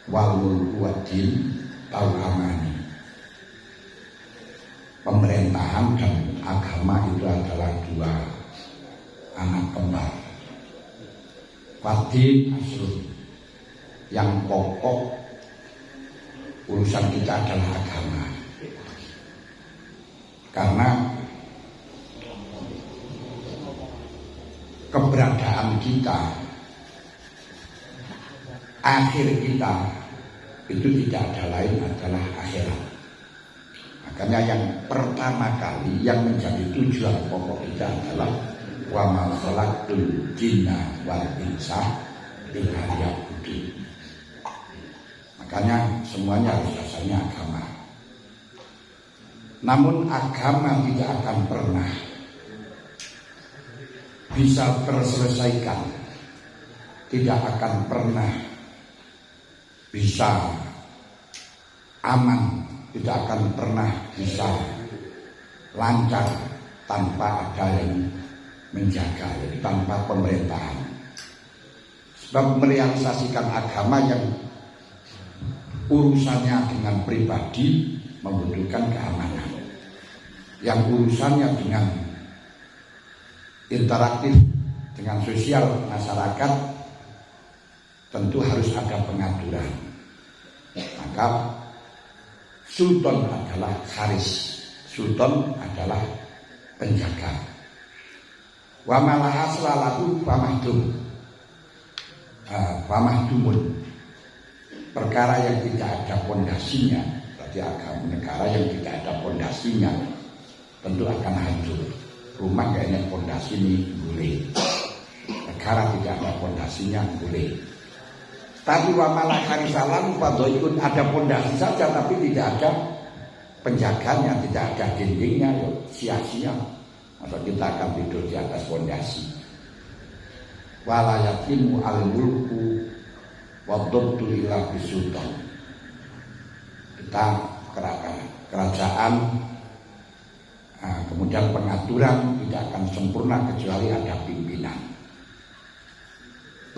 wal mulku wadin tau amani. Pemerintahan dan agama itu adalah dua anak kembar. Wadin asrun, yang pokok urusan kita adalah agama. Karena keberadaan kita, akhir kita itu tidak ada lain adalah akhirat. Makanya yang pertama kali yang menjadi tujuan pokok kita adalah wa ma khalaqtul jinna wal insa illa liya'budun. Makanya semuanya harus dasarnya agama. Namun agama tidak akan pernah bisa terselesaikan, tidak akan pernah bisa aman, tidak akan pernah bisa lancar tanpa ada yang menjaga, jadi tanpa pemerintahan. Sebab merealisasikan agama yang urusannya dengan pribadi membutuhkan keamanan, yang urusannya dengan interaktif dengan sosial masyarakat tentu harus ada pengaturan. Maka sultan adalah haris, sultan adalah penjaga. Wa malaha selalahu famahdumun, perkara yang tidak ada pondasinya, berarti agama negara yang tidak ada pondasinya tentu akan hancur. Rumah gak ada pondasi ini boleh, negara tidak ada pondasinya boleh. Tapi wa malaha risalan fadoikun, ada pondasi saja tapi tidak ada penjaganya, tidak ada dindingnya, sia-sia. Maka kita akan tidur di atas pondasi. Wala yaqimu al-mulku wadobtu ila bisultan. Kita kerajaan, kemudian pengaturan tidak akan sempurna kecuali ada pimpinan.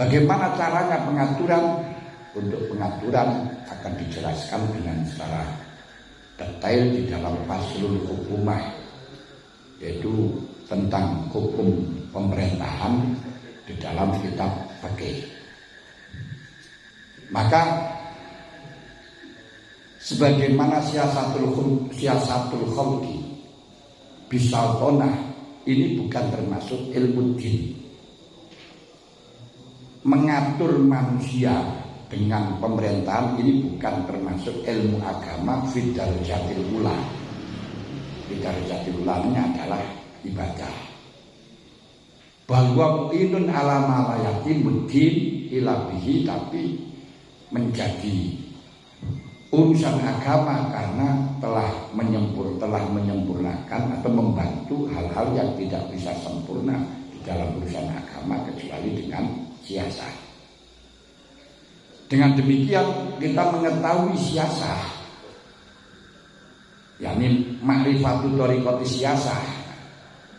Bagaimana caranya pengaturan? Untuk pengaturan akan dijelaskan dengan secara detail di dalam faslul hukumah, yaitu tentang hukum pemerintahan di dalam kitab fikih. Maka sebagaimana siasatul khalqi bisaltonah, ini bukan termasuk ilmu din. Mengatur manusia dengan pemerintahan ini bukan termasuk ilmu agama fidarajatil ula. Fidarajatil ulanya adalah ibadah. Bahwa mu'inun ala malayati muddin ilabihi, tapi menjadi urusan agama karena telah menyempurnakan atau membantu hal-hal yang tidak bisa sempurna di dalam urusan agama kecuali dengan siasah. Dengan demikian kita mengetahui siasah, yakni ma'rifatul thariqati siasah.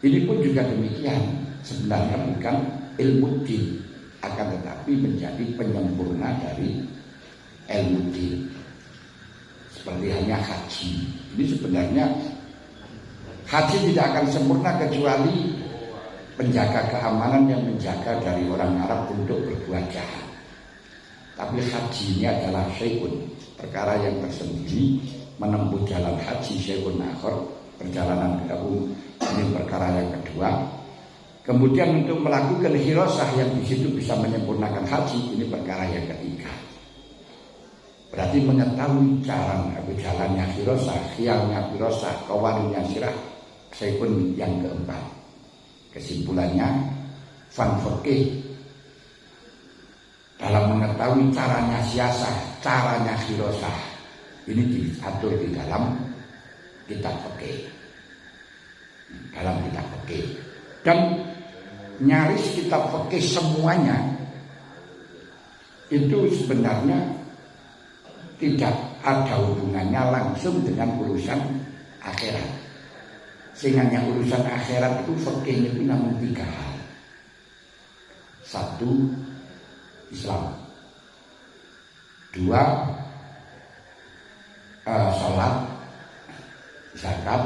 Ini pun juga demikian, sebenarnya bukan ilmu din, akan tetapi menjadi penyempurna dari ilmu din. Seperti hanya haji. Ini sebenarnya haji tidak akan sempurna kecuali penjaga keamanan yang menjaga dari orang Arab untuk berbuat jahat. Tapi haji ini adalah syai'un, perkara yang tersendiri. Menempuh jalan haji syai'un akhar, perjalanan kedua, ini perkara yang kedua. Kemudian untuk melakukan hirosah yang di situ bisa menyempurnakan haji, ini perkara yang ketiga. Berarti mengetahui cara jalannya hirosah, khiyalnya hirosah, kawarunya sirah, syai'un yang keempat. Kesimpulannya, fan fikih dalam mengetahui caranya siasah, caranya khirosah, ini diatur di dalam kitab fikih. Dalam kitab fikih. Dan nyaris kitab fikih semuanya itu sebenarnya tidak ada hubungannya langsung dengan urusan akhirat. Sehingga urusan akhirat itu fikihnya itu namun 3 hal. 1, Islam. Dua, sholat, zakat,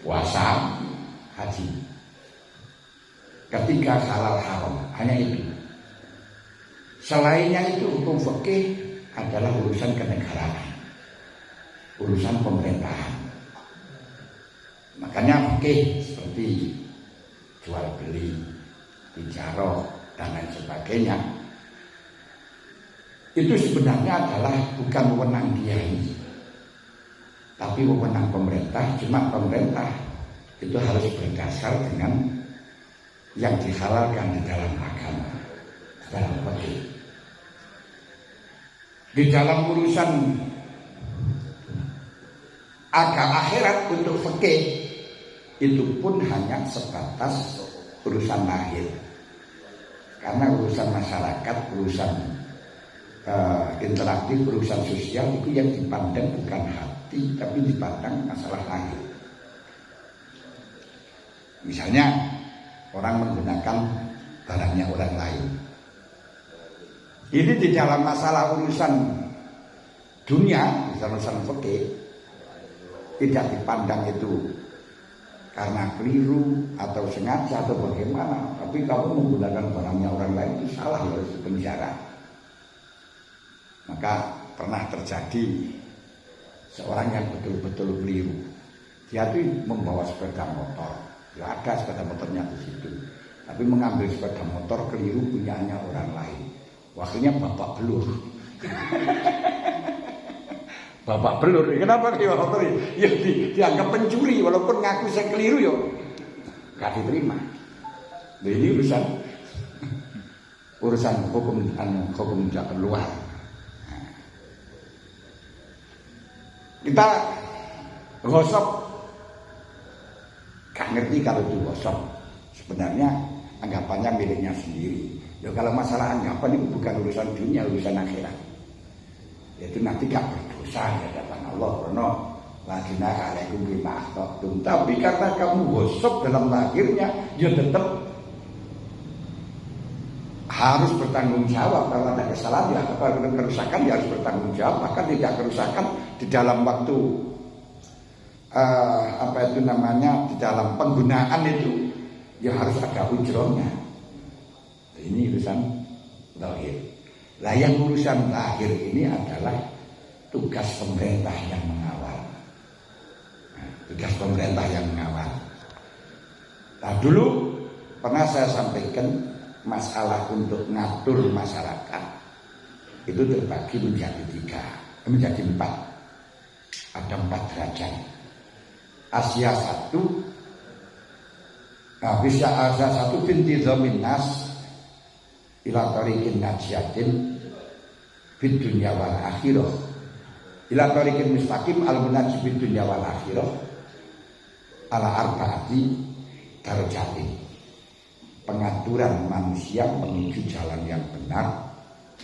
puasa, haji. Ketiga, halal haram, hanya itu. Selainnya itu hukum fikih adalah urusan kenegaraan, urusan pemerintahan. Makanya fikih seperti jual beli, bicara dan lain sebagainya itu sebenarnya adalah bukan wewenang kiai, tapi wewenang pemerintah. Cuma pemerintah itu harus berdasar dengan yang dihalalkan di dalam agama, dalam fikih. Di dalam urusan agama akhirat untuk fikih itu pun hanya sebatas urusan lahir. Karena urusan masyarakat, urusan interaktif, urusan sosial itu yang dipandang bukan hati, tapi dipandang masalah lahir. Misalnya orang menggunakan barangnya orang lain. Ini di dalam masalah urusan dunia, di dalam urusan fikih tidak dipandang itu karena keliru atau sengaja atau bagaimana, tapi kamu menggunakan barangnya orang lain itu salah, harus dipenjara. Maka pernah terjadi seorang yang betul-betul keliru. Dia itu membawa sepeda motor, ya ada sepeda motornya di situ, tapi mengambil sepeda motor keliru punyanya orang lain. Waktunya bapak belur. Bapak belur, kenapa dia motor? Ya dianggap pencuri, walaupun ngaku saya keliru yo, gak diterima. Nah, ini urusan hukum tidak keluar. Kita gosok, gak ngerti kalau itu gosok. Sebenarnya anggapannya miliknya sendiri. Ya kalau masalah anggapan itu bukan urusan dunia, urusan akhirat. Itu nanti gak berdosa di hadapan Allah. Karena lagina alaikum bima akhtatum. Tapi karena kamu gosok dalam lahirnya, ya tetap harus bertanggung jawab. Kalau ada kesalahan ya, kalau ada kerusakan ya harus bertanggung jawab. Maka tidak kerusakan di dalam waktu di dalam penggunaan itu ya harus ada ujronya. Ini urusan lahir. Lah yang urusan lahir ini adalah tugas pemerintah yang mengawal. Tugas pemerintah yang mengawal. Nah dulu pernah saya sampaikan masalah untuk ngatur masyarakat itu terbagi menjadi 4. Ada 4 derajat. Asia 1 bisa Asia 1 binti zamin nas ila tariqin najiatin fid dunya wal akhirah ila tariqin mustaqim al munajjib fid dunya wal akhirah ala arbaati darajatin. Pengaturan manusia menuju jalan yang benar,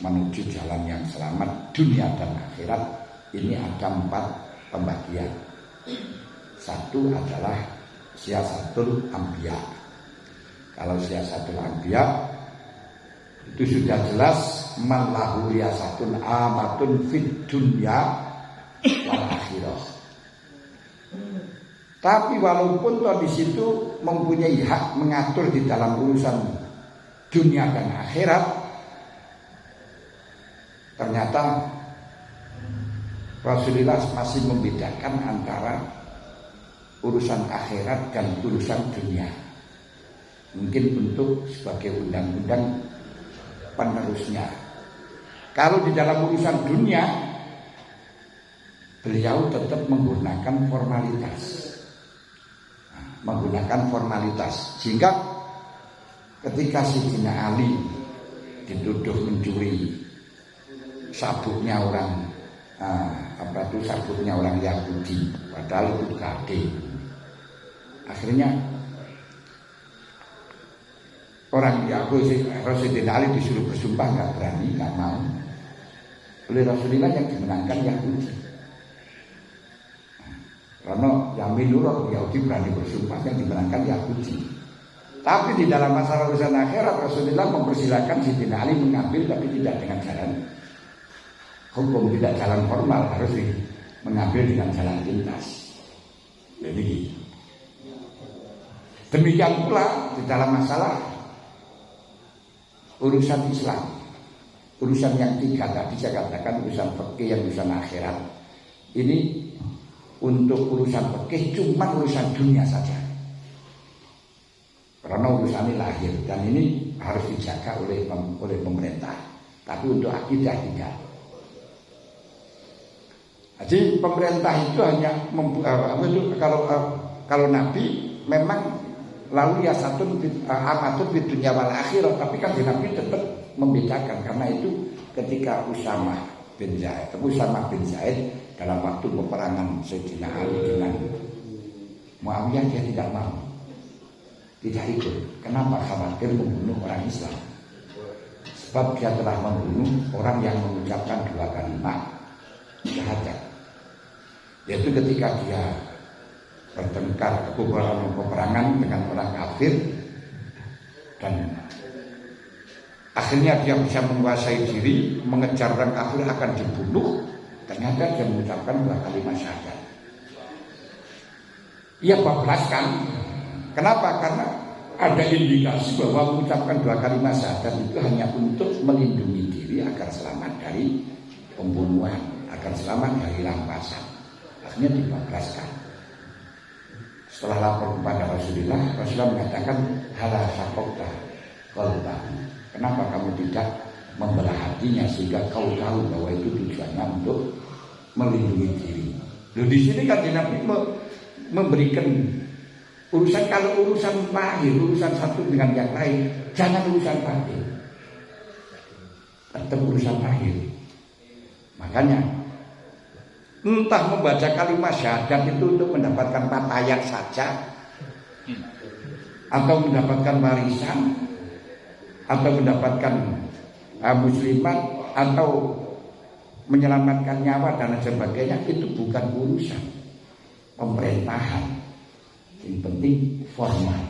menuju jalan yang selamat dunia dan akhirat. Ini ada 4 pembagian. 1 adalah siasatul anbiya. Kalau siasatul anbiya itu sudah jelas man lahu riyasatun amatun fid dunya wal akhirah. Tapi walaupun toh di situ mempunyai hak mengatur di dalam urusan dunia dan akhirat, ternyata Rasulullah masih membedakan antara urusan akhirat dan urusan dunia. Mungkin untuk sebagai undang-undang penerusnya. Kalau di dalam urusan dunia, beliau tetap menggunakan formalitas. Sehingga ketika Sayyidina Ali dituduh mencuri sabuknya orang sabuknya orang Yahudi, padahal itu gade. Akhirnya orang Yahudi, Rasulullah Ali disuruh bersumpah, nggak berani, nggak mau. Oleh Rasulullah yang dimenangkan Yahudi. Karena yang menurut Yahudi berani bersumpah, yang dimenangkan Yahudi. Tapi di dalam masalah urusan akhirat Rasulullah mempersilahkan Sayyidina Ali mengambil, tapi tidak dengan jalan hukum tidak jalan formal, harus mengambil dengan jalan pintas. Jadi gitu. Demikian pula di dalam masalah urusan Islam, urusan yang tiga tadi saya katakan, urusan fikih, yang urusan akhirat. Ini untuk urusan fikih cuma urusan dunia saja, karena urusan ini lahir dan ini harus dijaga oleh pemerintah. Tapi untuk akidah tidak. Jadi pemerintah itu hanya kalau Nabi memang lalu ya satu amatun di dunia wal akhirat, tapi kan Nabi tetap membedakan, karena itu ketika Usama bin Zaid dalam waktu peperangan Sayyidina Ali dengan Muawiyah, dia tidak mau, tidak ikut. Kenapa? Khawatir membunuh orang Islam. Sebab dia telah membunuh orang yang mengucapkan 2 kalimat syahadat, yaitu ketika dia bertengkar peperangan dengan orang kafir dan akhirnya dia bisa menguasai diri, mengejar orang kafir akan dibunuh, ternyata dia mengucapkan 2 kalimat syahadat. Ia bablaskan. Kenapa? Karena ada indikasi bahwa mengucapkan 2 kalimat syahadat itu hanya untuk melindungi diri agar selamat dari pembunuhan, agar selamat dari rampasan. Akhirnya dibablaskan. Setelah lapor kepada Rasulullah mengatakan, hala syaqaqta qalbahu. Kenapa kamu tidak membelah hatinya sehingga kau tahu bahwa itu tujuannya untuk melindungi diri. Loh, di sini kan Nabi memberikan urusan, kalau urusan lahir, urusan satu dengan yang lain, jangan urusan batin, tetap urusan lahir. Makanya entah membaca kalimat syahadat itu untuk mendapatkan 4 ayat saja, atau mendapatkan warisan, atau mendapatkan muslimat, atau menyelamatkan nyawa dan sebagainya, itu bukan urusan pemerintahan. Yang penting formal.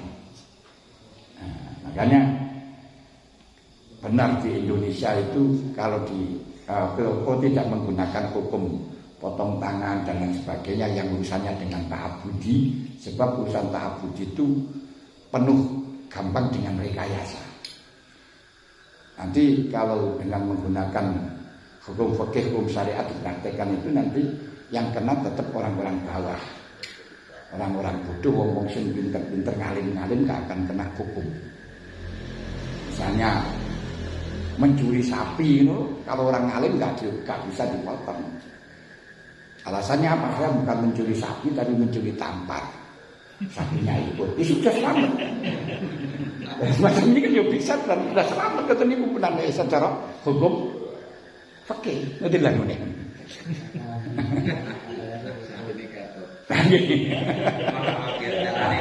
Makanya benar di Indonesia itu kalau tidak menggunakan hukum potong tangan dan lain sebagainya yang urusannya dengan ta'abudi, sebab urusan ta'abudi itu penuh gampang dengan rekayasa. Nanti kalau dengan menggunakan hukum fikih, hukum syariat dipraktekkan itu, nanti yang kena tetap orang-orang bawah, orang-orang bodoh, wong sing pinter-pinter ngalim-ngalim gak akan kena hukum. Misalnya mencuri sapi itu, kalau orang ngalim gak bisa dipotong. Alasannya apa? Saya bukan mencuri sapi, tapi mencuri tampar. Sapinya ikut, sudah selamat. Macam ini kan juga bisa, dan sudah selamat. Kata ini benar secara hukum fikih. Nanti lah ini.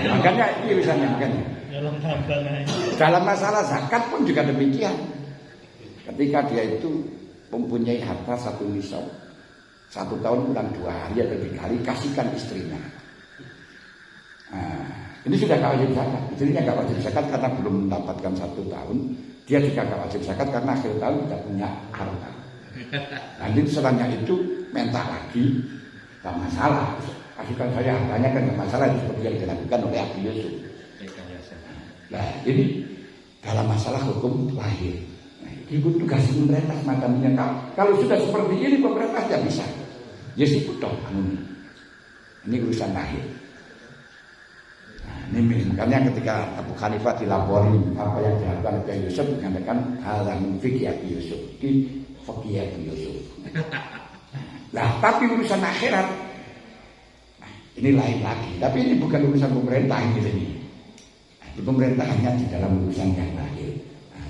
Makanya ini urusannya makanya. Dalam masalah zakat pun juga demikian. Ketika dia itu mempunyai harta 1 nisab, 1 tahun pulang 2 hari atau 3 hari, kasihkan istrinya. Nah, ini sudah gak wajib zakat. Istrinya gak wajib zakat karena belum mendapatkan 1 tahun. Dia juga gak wajib zakat karena akhir tahun tidak punya harta. Nanti setelahnya itu minta lagi, gak masalah. Kasihkan saya hartanya kan gak masalah, seperti yang dilakukan oleh Abi Yusuf. Nah, ini dalam masalah hukum lahir. Itu tugas pemerintah semacam ini. Kalau sudah seperti ini pemerintah tidak bisa. Ya sibuk dong. Ini urusan lahir. Nah, ini makanya ketika Abu Hanifah dilapori apa yang dilakukan oleh Yusuf, mengatakan halamin fikih Abi Yusuf, di fikih Abi Yusuf. Nah, tapi urusan akhirat, nah, ini lain lagi. Tapi ini bukan urusan pemerintah ini. Di pemerintah hanya di dalam urusan yang lahir.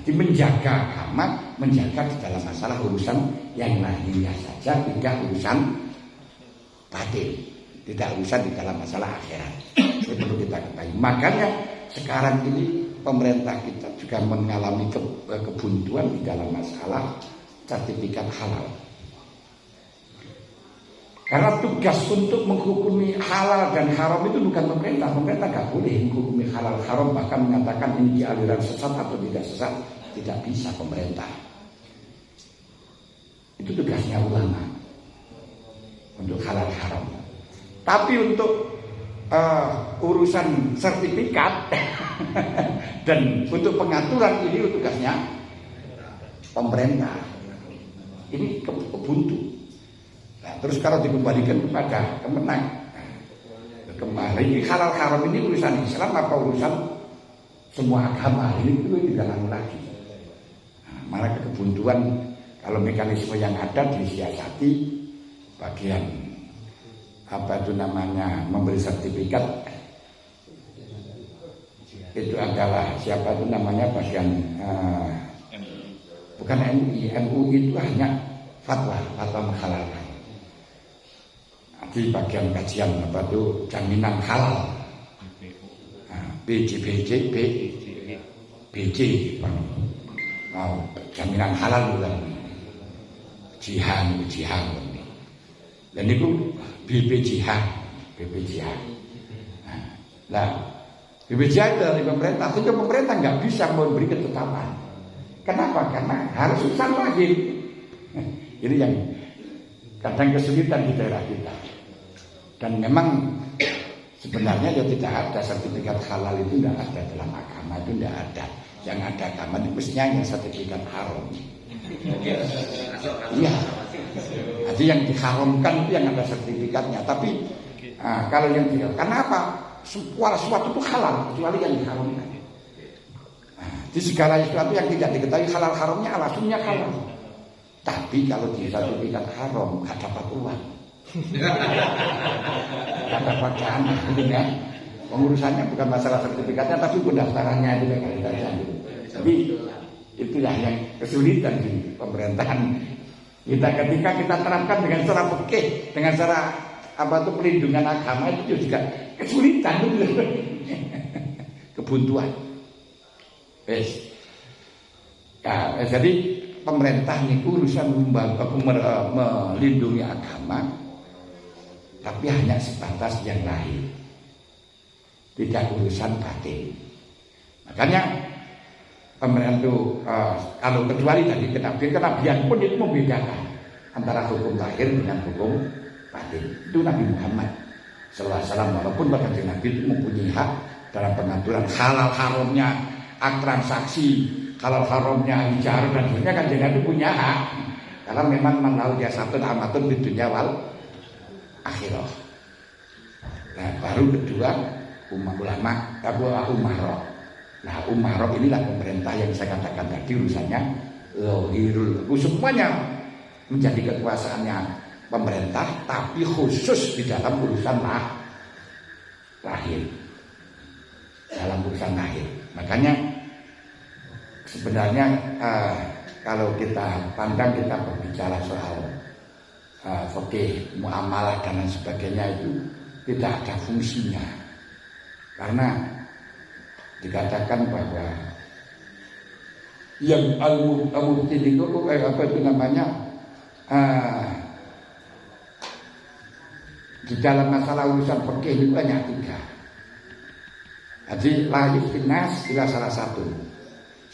Menjaga agama, menjaga di dalam masalah urusan yang lahirnya saja, tidak urusan batin, tidak urusan di dalam masalah akhirat. Itu perlu kita ketahui. Makanya sekarang ini pemerintah kita juga mengalami kebuntuan di dalam masalah sertifikat halal. Karena tugas untuk menghukumi halal dan haram itu bukan pemerintah. Pemerintah nggak boleh menghukumi halal haram, bahkan mengatakan ini aliran sesat atau tidak sesat. Tidak bisa pemerintah. Itu itu tugasnya ulama untuk halal haram. Tapi untuk urusan sertifikat dan untuk pengaturan ini tugasnya pemerintah. Ini kebuntu. Nah, terus kalau dikembalikan kepada Kemenang, kembali halal haram ini urusan Islam apa urusan semua agama? Ini itu tidak lagi. Nah, malah kebuntuan kalau mekanisme yang ada disiasati bagian apa itu namanya memberi sertifikat itu adalah siapa itu namanya bagian bukan MUI itu hanya fatwa menghalalkan. Di bagian kajian apa itu jaminan halal. BJ jaminan halal bukan jihad. Dan itu BPJH. Nah, BPJH dari pemerintah, itu pemerintah nggak bisa memberi ketetapan. Kenapa? Karena harus urusan lahir. Ini yang kadang kesulitan di daerah kita. Dan memang sebenarnya ya tidak ada sertifikat halal itu tidak ada dalam agama, itu tidak ada. Yang ada agama itu mestinya yang sertifikat haram. Iya. Jadi yang diharamkan itu yang ada sertifikatnya. Tapi kalau yang tidak, karena apa? Sesuatu itu halal kecuali yang diharamkan. Di segala sesuatu yang tidak diketahui halal haramnya alasannya halal. Tapi kalau di sertifikat haram gak dapat uang. Gak dapat dana, ya. Pengurusannya bukan masalah sertifikatnya tapi pendaftarannya itu kita jadi. Jadi itulah yang kesulitan di pemerintahan kita ketika kita terapkan dengan cara fikih, dengan cara apa itu pelindungan agama itu juga kesulitan itu. Kebuntuan. Jadi pemerintah ini urusan melindungi agama, tapi hanya sebatas yang lahir, tidak urusan batin. Makanya pemerintah itu kalau kecuali tadi kenabian pun itu membedakan antara hukum lahir dengan hukum batin. Itu Nabi Muhammad SAW walaupun bahkan Nabi itu mempunyai hak dalam pengaturan halal haramnya transaksi, halal haramnya ijar dan sebagainya kan jangan itu punya hak. Karena memang manau jasatun amatun di dunia wal akhirah. Nah baru kedua ulama umarok. Nah umarok inilah pemerintah yang saya katakan tadi urusannya semuanya menjadi kekuasaannya pemerintah, tapi khusus di dalam urusan lahir. Dalam urusan lahir. Makanya sebenarnya kalau kita pandang kita berbicara soal fikih, muamalah dan lain sebagainya itu tidak ada fungsinya. Karena dikatakan bahwa yang al-mubtin itu apa itu namanya di dalam masalah urusan fikih itu banyak tiga. Jadi lahir finas adalah salah satu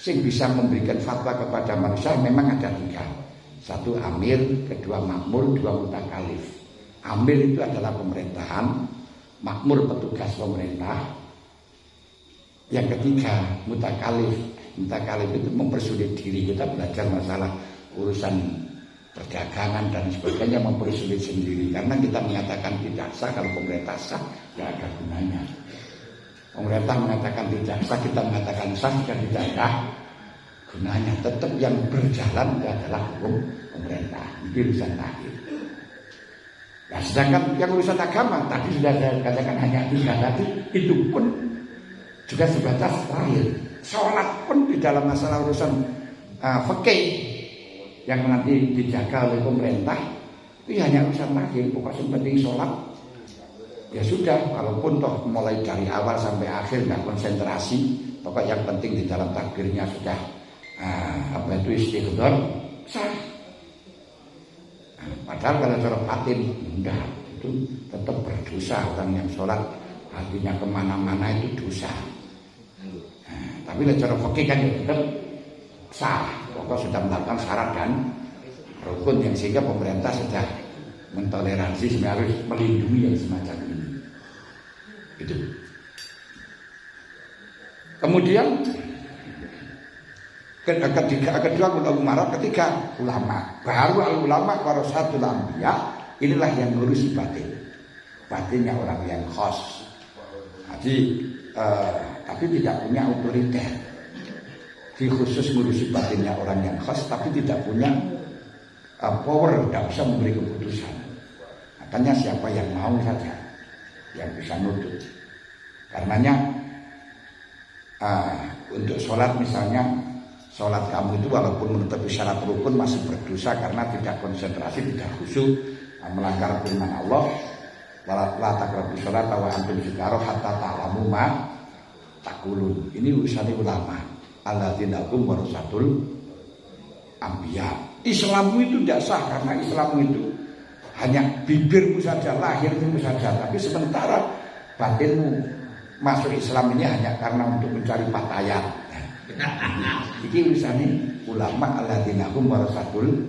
yang bisa memberikan fatwa kepada manusia memang ada tiga. Satu amir, kedua makmur, dua mutakalif. Amir itu adalah pemerintahan, makmur petugas pemerintah. Yang ketiga mutakalif. Mutakalif itu mempersulit diri kita belajar masalah urusan perdagangan dan sebagainya, mempersulit sendiri karena kita mengatakan tidak sah. Kalau pemerintah sah tidak ada gunanya. Pemerintah mengatakan tidak sah, kita mengatakan sah, dan tidak ada gunanya. Tetap yang berjalan adalah hukum pemerintah. Itu urusan lahir. Nah, sedangkan yang urusan agama tadi sudah saya katakan hanya tiga tadi, itu pun juga sebatas lahir. Sholat pun di dalam masalah urusan fikih yang nanti dijaga oleh pemerintah itu hanya urusan lahir. Pokoknya penting sholat. Ya sudah, walaupun toh mulai dari awal sampai akhir nggak konsentrasi, pokok yang penting di dalam takbirnya sudah apa itu istighfar sah. Padahal kalau cara batin enggak, itu tetap berdosa. Orang yang sholat hatinya kemana-mana itu dosa. Tapi kalau cara fikih kan ya tetap sah. Pokok sudah melakukan syarat dan rukun yang sehingga pemerintah sudah mentoleransi sebenarnya harus melindungi yang semacam ini. Itu. Kemudian kedua ulama, ketiga ulama. Baru ulama warasatul anbiya, inilah yang ngurusi batin. Batinnya orang yang khos. Jadi tapi tidak punya otoriter. Di khusus ngurusi batinnya orang yang khos, tapi tidak punya power, tidak bisa memberi keputusan. Makanya siapa yang mau saja yang bisa nutut. Karenanya untuk sholat misalnya, sholat kamu itu walaupun menutupi syarat rukun masih berdosa karena tidak konsentrasi, tidak khusyuk, melanggar firman Allah. La taqrabus sholat wa antum sukara hatta ta'lamu ma taqulun. Ini urusan ulama. Alladzina hum warasatul anbiya. Islammu itu tidak sah karena Islammu itu hanya bibirmu saja, lahirmu saja, tapi sementara batinmu masuk Islam ini hanya karena untuk mencari pakaian. Ini urusan ulama alladzina hum warasatul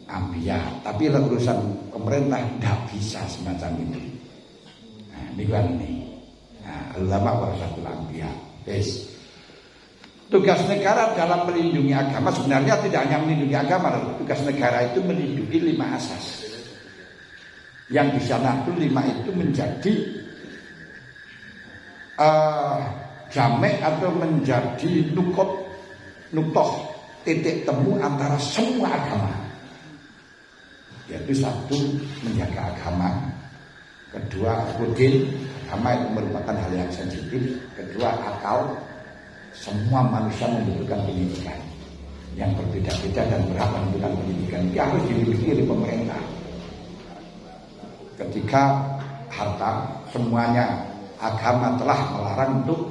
anbiya. Tapi urusan pemerintah tidak bisa semacam itu. Nah, ini kan ini. Nah, ulama warasatul anbiya. Yes. Tugas negara dalam melindungi agama sebenarnya tidak hanya melindungi agama. Tugas negara itu melindungi 5 asas. Yang di sana itu 5 itu menjadi jamek atau menjadi nukoh titik temu antara semua agama. Yaitu 1, menjaga agama. Kedua, rudin, agama itu merupakan hal yang sensitif. Kedua, akal. Semua manusia membutuhkan pendidikan yang berbeda-beda dan berhak membutuhkan pendidikan. Ini harus dimiliki oleh pemerintah. Ketika harta, semuanya agama telah melarang untuk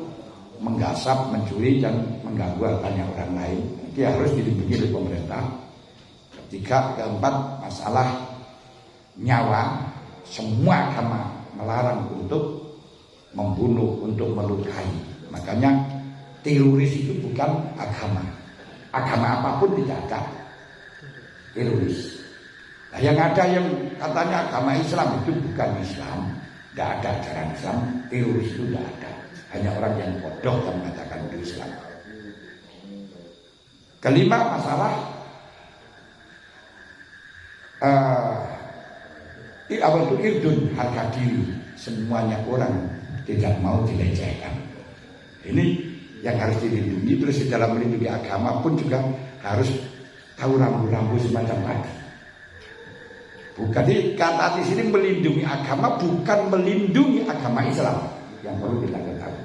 menggasap, mencuri dan mengganggu hartanya orang lain. Ini harus dilindungi oleh pemerintah. Ketika keempat, masalah nyawa, semua agama melarang untuk membunuh, untuk melukai. Makanya teroris itu bukan agama. Agama apapun tidak ada teroris. Nah, yang ada yang katanya agama Islam itu bukan Islam. Tidak ada ajaran Islam. Teroris itu tidak ada. Hanya orang yang bodoh yang mengatakan itu Islam. Kelima, masalah awal itu irdun, harga diri. Semuanya orang tidak mau dilecehkan. Ini yang harus dilindungi. Terus di dalam melindungi agama pun juga harus tahu rambu-rambu semacam tadi. Bukan di kata di sini melindungi agama, bukan melindungi agama Islam. Yang perlu kita ketahui.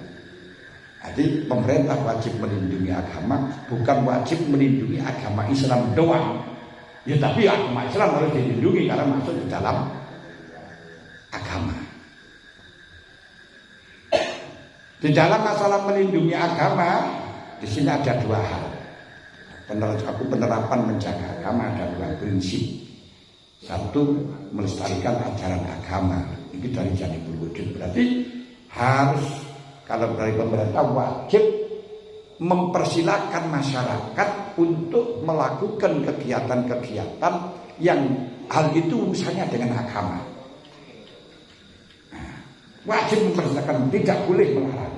Jadi pemerintah wajib melindungi agama, bukan wajib melindungi agama Islam doang. Ya tapi agama Islam harus dilindungi karena masuk di dalam agama. Di dalam masalah melindungi agama, di sini ada 2 hal. Penerapan menjaga agama ada 2 prinsip. 1, melestarikan ajaran agama. Ini dari Janibul Wujud. Berarti harus kalau dari pemerintah wajib mempersilahkan masyarakat untuk melakukan kegiatan-kegiatan yang hal itu urusannya dengan agama. Wajib mempersilahkan, tidak boleh melarang.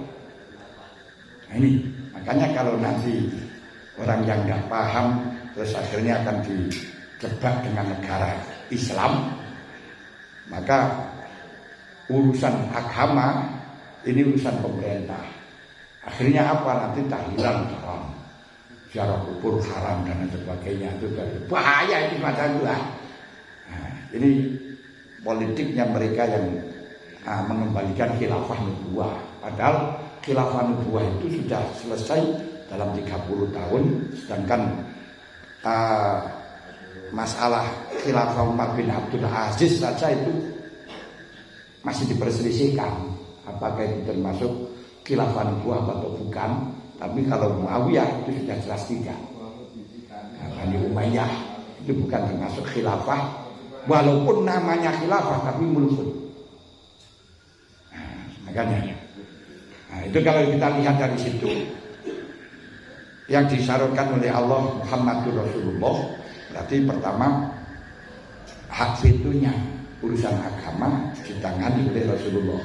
Nah ini, makanya kalau nanti orang yang tidak paham terus akhirnya akan dijebak dengan negara Islam, maka urusan agama ini urusan pemerintah. Akhirnya apa? Nanti tahlilan haram, ziarah kubur haram dan sebagainya. Itu bahaya itu macam itu. Nah, ini politiknya mereka yang mengembalikan khilafah nubuwah. Padahal khilafah nubuwah itu sudah selesai dalam 30 tahun. Sedangkan masalah khilafah Umar bin Abdul Aziz saja itu masih diperselisihkan. Apakah itu termasuk khilafah nubuwah atau bukan. Tapi kalau Muawiyah itu sudah jelas tidak. Bani Umayyah itu bukan termasuk khilafah. Walaupun namanya khilafah tapi mulkun. Makanya, nah itu kalau kita lihat dari situ yang disyaratkan oleh Allah Muhammadur Rasulullah Berarti pertama hak vetonya urusan agama ditangani oleh Rasulullah.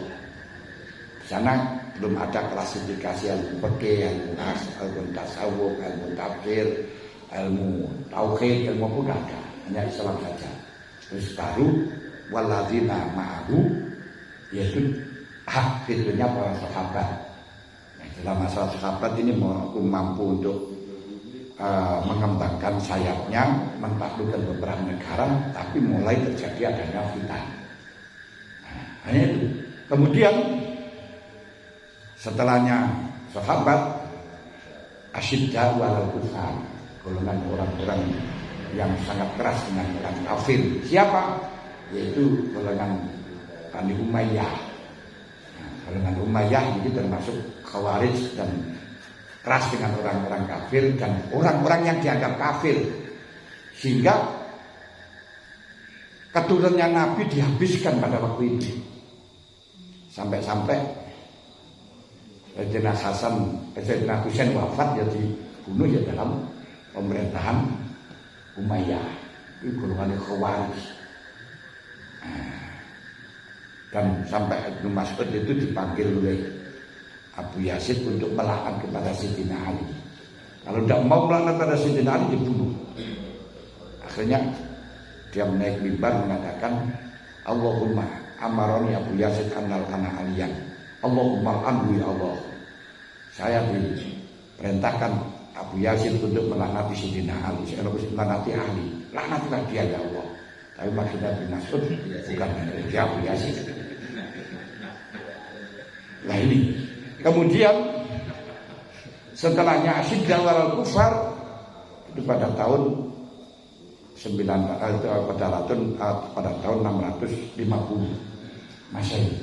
Di sana belum ada klasifikasi ilmu fikih, ilmu nas, ilmu tasawuf, ilmu tafsir, ilmu tauhid, ilmu pun ada, hanya Islam saja. Terus baru waladzina ma'ahu, yaitu hak vetonya para sahabat. Nah, dalam masalah sahabat ini mampu untuk mengembangkan sayapnya, menaklukkan beberapa negara, tapi mulai terjadi adanya fitnah. Nah, hanya itu. Kemudian setelahnya sahabat asyidda walal kufar, golongan orang-orang yang sangat keras dengan orang kafir. Siapa? Yaitu golongan Bani Umayyah. Nah, golongan Umayyah ini termasuk Khawarij dan keras dengan orang-orang kafir dan orang-orang yang dianggap kafir, sehingga keturunannya Nabi dihabiskan pada waktu itu. Sampai-sampai Sayyidina Husain wafat, ya dibunuh ya dalam pemerintahan Umayyah. Itu golongan Khawarij. Dan sampai Ibnu Mas'ud itu dipanggil oleh Abu Yazid untuk melaknat kepada Sayyidina Ali. Kalau tidak mau melaknat kepada Sayyidina Ali, dibunuh. Akhirnya dia menaik mimbar mengatakan, Allahumma amaroni Abu Yazid annal ana aliyan. Allahumma al'anhu ya Allah. Saya diperintahkan Abu Yazid untuk melaknati Sayyidina Ali. Saya harus melaknati Ali. Laknatilah dia ya Allah. Tapi maksudnya Ibnu Mas'ud bukan dia Abu Yazid. Nah ini. Kemudian setelahnya asyidda walal kufar itu pada tahun pada tahun 650 Masehi.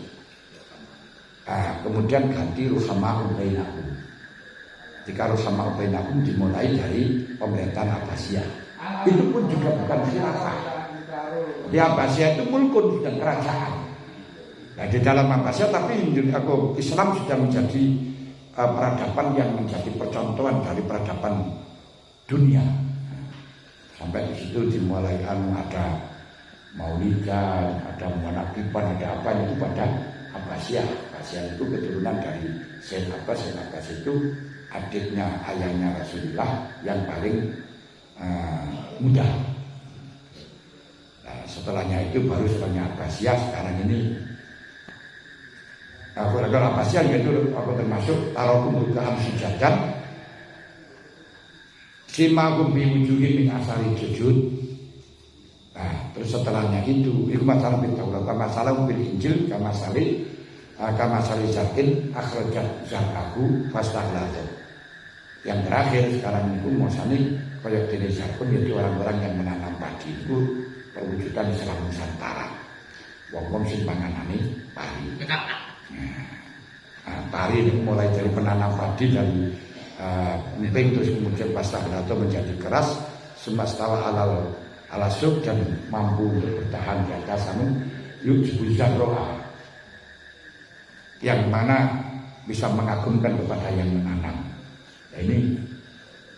Kemudian ganti ruhama'u bainahum. Jika ruhama'u bainahum dimulai dari pemerintahan Abbasiyah. Itu pun juga bukan khilafah. Di Abbasiyah itu mulkun dan kerajaan. Nah, di dalam Abbasiyah tapi Islam sudah menjadi peradaban yang menjadi percontohan dari peradaban dunia. Sampai di situ dimulai ada maulidan, ada munaqiban, ada apa itu pada Abbasiyah. Abbasiyah itu keturunan dari Sayyid Abbas. Sayyid Abbas itu adiknya ayahnya Rasulullah yang paling muda. Nah, setelahnya itu baru setelahnya Abbasiyah sekarang ini. Kalau Abbasiyah yaitu aku termasuk tarokum rukaan sujadan simagum biwujuhi min asari sujud. Nah, terus setelahnya itu masalah bin Taurat, masalah bin Injil, masalah zakin akhrajat zakahu fastahlatu. Yang terakhir sekarang itu mosani koyok dene zakun, yaitu orang-orang yang menanam padi itu perwujudan Islam Nusantara. Wong-wong sing panganane pari. Nah, pari ini mulai dari penanam padi dari emping terus kemudian fastahlatu menjadi keras semastawa ala suk dan mampu untuk bertahan di atas yujibuzan roha, yang mana bisa mengagumkan kepada yang menanam. Nah, ini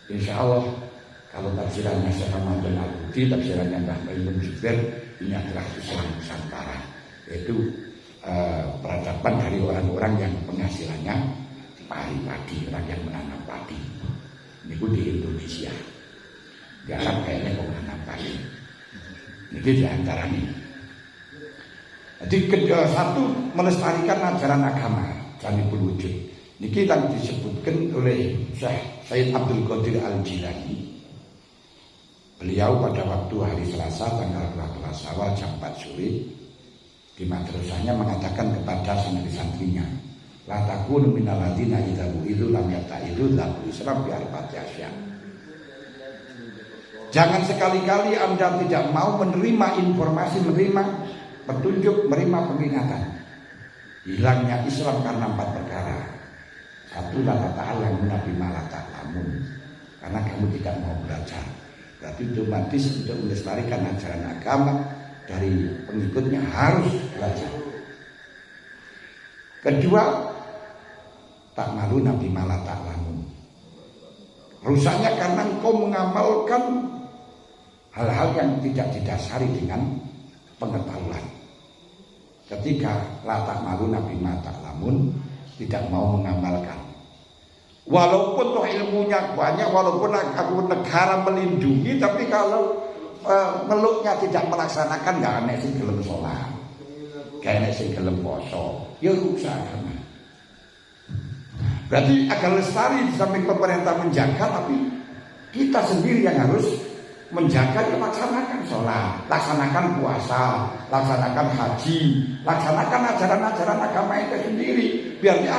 insya Allah kalau tafsirannya Syekh Ramadan Al-Budi, tafsirannya Mbah Maimun Zubair, ini adalah Islam Nusantara, yaitu peradaban dari orang-orang yang penghasilannya padi, orang yang menanam padi. Ini di Indonesia. Di Arab kayaknya kok menanam padi. Ini di antara ini. Jadi satu melestarikan ajaran agama Janibul Wujud. Ini kita disebutkan oleh Syekh Sayyid Abdul Qadir Al-Jilani. Beliau pada waktu hari Selasa tanggal 12 Syawal jam 4 sore di madrasahnya mengatakan kepada santri-santrinya, la takunu minal ladzina idza bu'idzu lam yata'idu labu Islam bi arba'ati asya. Jangan sekali-kali Anda tidak mau menerima informasi, menerima petunjuk, menerima peringatan. Hilangnya Islam karena 4 perkara. Satu, la ta'alamu nabi ma la ta'lamun. Karena kamu tidak mau belajar. Berarti otomatis untuk melestarikan ajaran agama dari pengikutnya harus belajar. Kedua, tak malu nabi ma la ta'lamun. Rusaknya karena engkau mengamalkan hal-hal yang tidak didasari dengan pengetahuan. Ketika latak malu nabi mata lamun tidak mau mengamalkan. Walaupun toh ilmunya banyak, walaupun aku negara melindungi, tapi kalau meluknya tidak melaksanakan, nggak enak sih gelem sholat, nggak enak sih gelem poso, ya rusak. Berarti agar lestari di samping pemerintah menjaga, tapi kita sendiri yang harus menjaga, ya laksanakan sholat, laksanakan puasa, laksanakan haji, laksanakan ajaran-ajaran agama itu sendiri, biar yang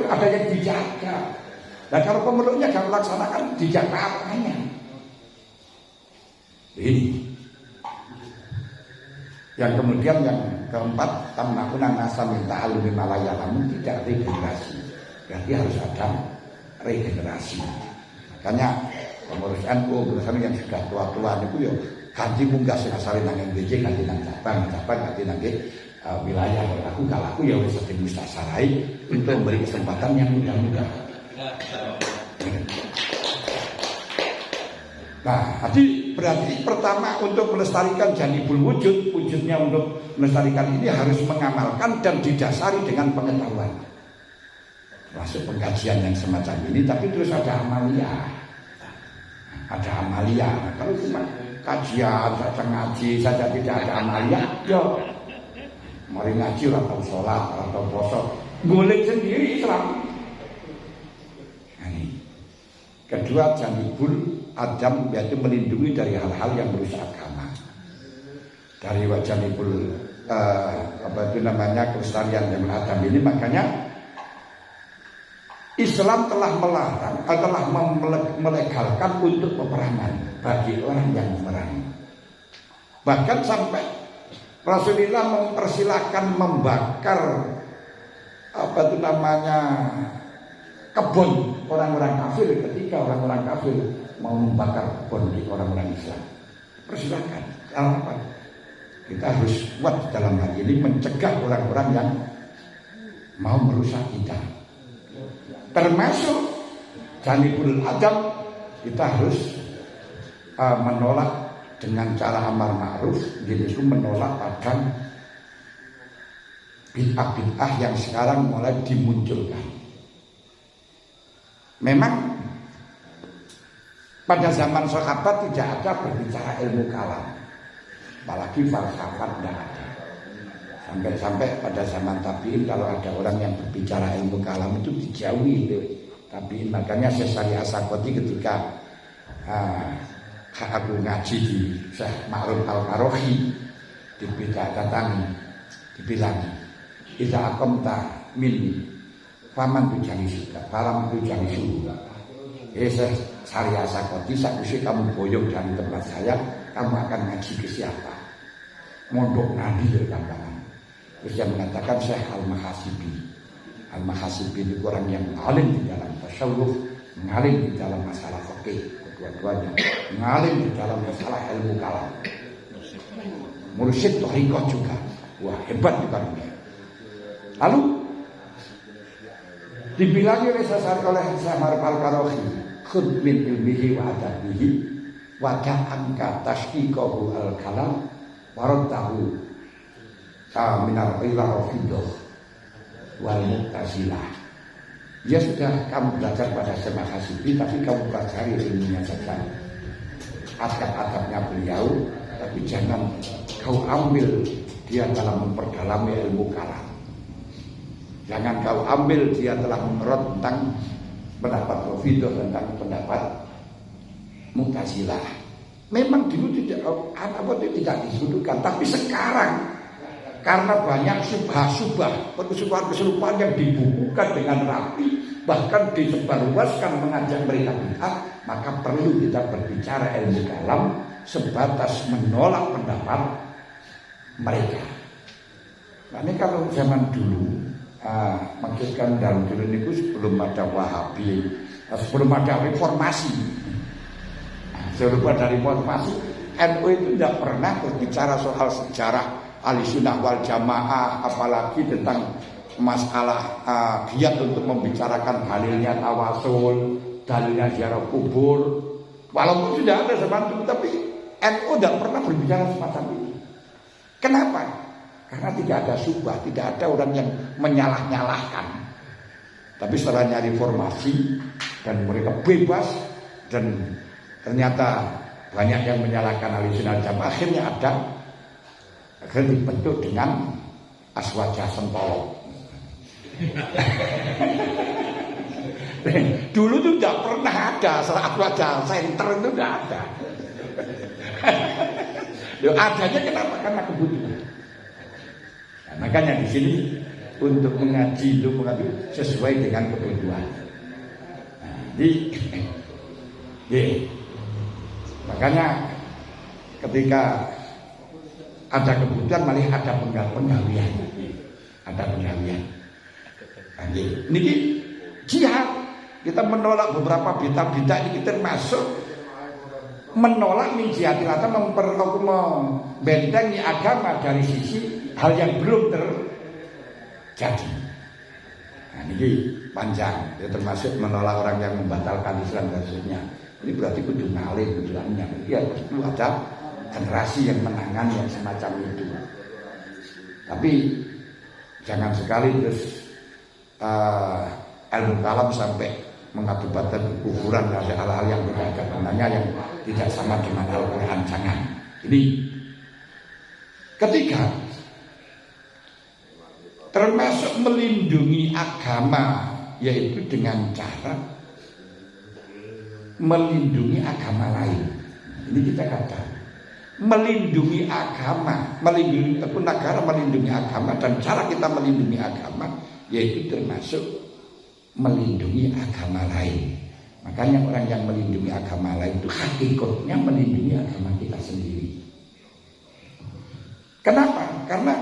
ada yang dijaga. Nah kalau pemeluknya jangan melaksanakan, dijaga apanya? Ini. Yang kemudian yang keempat, tamna'una nasa min ta'allumi ma la ya'lamun, tidak regenerasi. Berarti harus ada regenerasi. Makanya pengurus NU, bersama yang sudah tua-tua itu ya ganti munggah sing asale nang NBJ, ganti nang cabang ganti nang wilayah. Kalau aku ya wis sing mustasarai untuk memberi kesempatan yang mudah-mudah. Nah, jadi berarti pertama untuk melestarikan janibul wujud, wujudnya untuk melestarikan ini harus mengamalkan dan didasari dengan pengetahuan. Masuk pengkajian yang semacam ini, tapi terus ada amalia. Ada amalia. Nah, kalau cuma kajian saja ngaji saja tidak ada amalia, ya mari ngaji atau sholat atau puasa, boleh sendiri Islam. Nah, ini. Kedua, janibul adam, yaitu melindungi dari hal-hal yang merusak agama. Dari wajanibul kelestarian dan adam ini, makanya Islam telah melarang, telah melegalkan untuk peperangan bagi orang yang memerangi. Bahkan sampai Rasulullah mempersilahkan membakar kebun orang-orang kafir ketika orang-orang kafir mau membakar kebun di orang-orang Islam. Persilahkan. Apa? Kita harus kuat dalam hal ini mencegah orang-orang yang mau merusak kita. Termasuk janibul adab, kita harus menolak dengan cara amar ma'ruf, yaitu menolak pada bid'ah-bid'ah yang sekarang mulai dimunculkan. Memang pada zaman sahabat tidak ada berbicara ilmu kalam, apalagi falsafat tidak ada. Sampai-sampai pada zaman tabi'in kalau ada orang yang berbicara ilmu kalam itu dijauhi itu tabi'in. Makanya Syekh As-Sakoti ketika aku ngaji di Syekh Ma'ruf Al-Qarohi dibilang idza aqamta minni faman tujani suka falam tujani suka. Syekh As-Sakoti, sakwise kamu boyong dari tempat saya, kamu akan ngaji ke siapa? Mondok nadi dari gambaran. Terus dia mengatakan Syekh Al-Mahasibi. Al-Mahasibi itu orang yang alim di dalam tasawuf, ngalim di dalam masalah fikih, kedua-duanya ngalim di dalam masalah ilmu kalam. Mursyid thariqah juga. Wah, hebat juga dia. Lalu dibilangi oleh Syekh Ma'ruf Al-Qarohi, khudh min ilmihi wa adabihi wa ta'anka tashqiqahu al-kalam waradtahu minar ilah rafidah wal mu'tazilah. Ya sudah, kamu belajar pada Syekh Mahasibi, tapi kamu pelajari ilmunya saja, adab-adabnya beliau, tapi jangan kau ambil dia dalam memperdalami ilmu kalam. Jangan kau ambil dia telah menerot tentang pendapat rafidah, tentang pendapat mu'tazilah. Memang dulu tidak disudutkan, tapi sekarang karena banyak subah-subah, kesurupan yang dibukukan dengan rapi, bahkan disebarluaskan mengajak mereka bid'ah, maka perlu kita berbicara ilmu kalam sebatas menolak pendapat mereka. Nah, ini kalau zaman dulu, maksudkan dalam dulu ini sebelum ada Wahabi, sebelum ada reformasi, sebelum ada reformasi, NU itu tidak pernah berbicara soal sejarah Ahlussunnah wal Jamaah, apalagi tentang masalah giat untuk membicarakan dalilnya tawasul, dalilnya ziarah kubur, Walaupun sudah ada zaman itu, tapi NU tidak pernah berbicara semacam itu. Kenapa? Karena tidak ada subah, tidak ada orang yang menyalah-nyalahkan. Tapi setelahnya reformasi dan mereka bebas dan ternyata banyak yang menyalahkan Ahlussunnah Jamaah, akhirnya dibentuk dengan Aswaja Sentolo. Dulu tuh tidak pernah ada Aswaja Center, itu tidak ada. Adanya kenapa? Karena kebutuhan. Nah, makanya di sini untuk mengaji itu sesuai dengan kebutuhan. Nah, makanya ketika ada kebutuhan malah ada penggawian. Ada penggawian. Niki jihad. Kita menolak beberapa bid'ah ini, kita termasuk menolak min jihadil agama, membentengi agama dari sisi hal yang belum terjadi. Nah, ini panjang. Dia termasuk menolak orang yang membatalkan Islam dan sebagainya. Ini berarti kudu ngalih, kudu anyam. Ya, itu ada generasi yang menangani yang semacam itu. Tapi jangan sekali terus ilmu kalam sampai mengakibatkan kekufuran dari hal-hal yang tidak ada gunanya, yang tidak sama dengan Al-Quran. Jangan. Ini ketiga, termasuk melindungi agama, yaitu dengan cara melindungi agama lain. Ini kita kata melindungi agama, melindungi negara, melindungi agama, dan cara kita melindungi agama yaitu termasuk melindungi agama lain. Makanya orang yang melindungi agama lain itu hakikatnya melindungi agama kita sendiri. Kenapa? Karena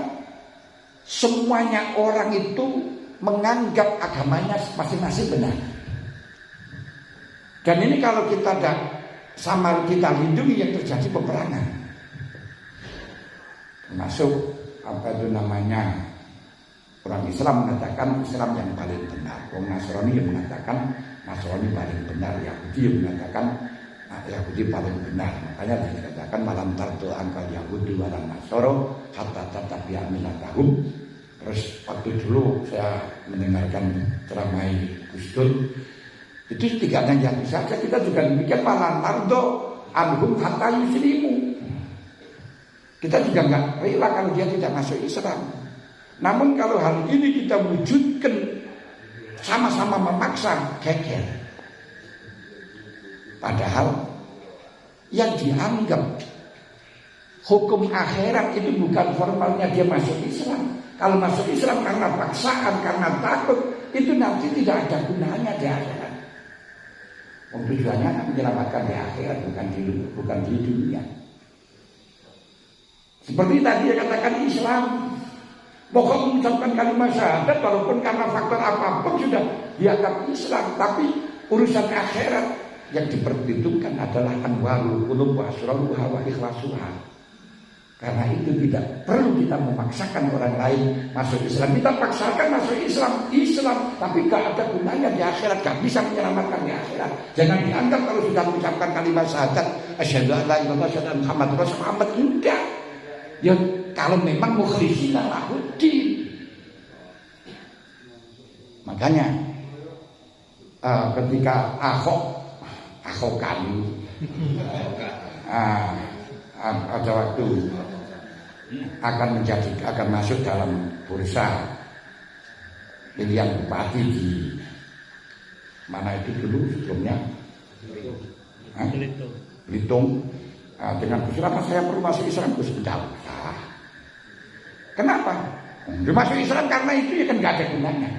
semuanya orang itu menganggap agamanya masing-masing benar. Dan ini kalau kita sama kita lindungi, yang terjadi peperangan. Termasuk apa itu namanya, orang Islam mengatakan Islam yang paling benar, orang Nasrani yang mengatakan Nasrani paling benar, Yahudi yang mengatakan Yahudi paling benar. Makanya dikatakan malam tartu angkal Yahudi walan Nasoro hatta tatabi'a millatahum. Terus waktu dulu saya mendengarkan ceramah Gus Dur, itu tidak hanya Yahudi saja, kita juga demikian, malam tartu anhum hatta yuslimu. Kita juga nggak rela kalau dia tidak masuk Islam. Namun kalau hal ini kita wujudkan sama-sama memaksa, geger. Padahal yang dianggap hukum akhirat itu bukan formalnya dia masuk Islam. Kalau masuk Islam karena paksaan, karena takut, itu nanti tidak ada gunanya di akhirat. Tujuannya menyelamatkan di akhirat, bukan di dunia. Seperti tadi yang katakan Islam, pokok mengucapkan kalimat syahadat walaupun karena faktor apapun sudah dianggap Islam, tapi urusan akhirat yang diperhitungkan adalah anwarul qulub wa asraruha wa ikhlasuha. Karena itu tidak perlu kita memaksakan orang lain masuk Islam. Kita paksakan masuk Islam, tapi gak ada gunanya di akhirat, gak bisa menyelamatkan di akhirat. Jangan dianggap kalau sudah mengucapkan kalimat syahadat asyhadu an la ilaha illallah asyhadu anna muhammadar rasulullah, enggak. Ya kalau memang mukhlishina lahuddin. Makanya ketika Ahokan ada waktu akan masuk dalam bursa pilihan bupati di mana itu dulu sebelumnya Belitung. Dengan Gus Dur, saya perlu masuk Islam, Gus Dur. Kenapa? Masuk Islam karena itu ya kan gak ada gunanya.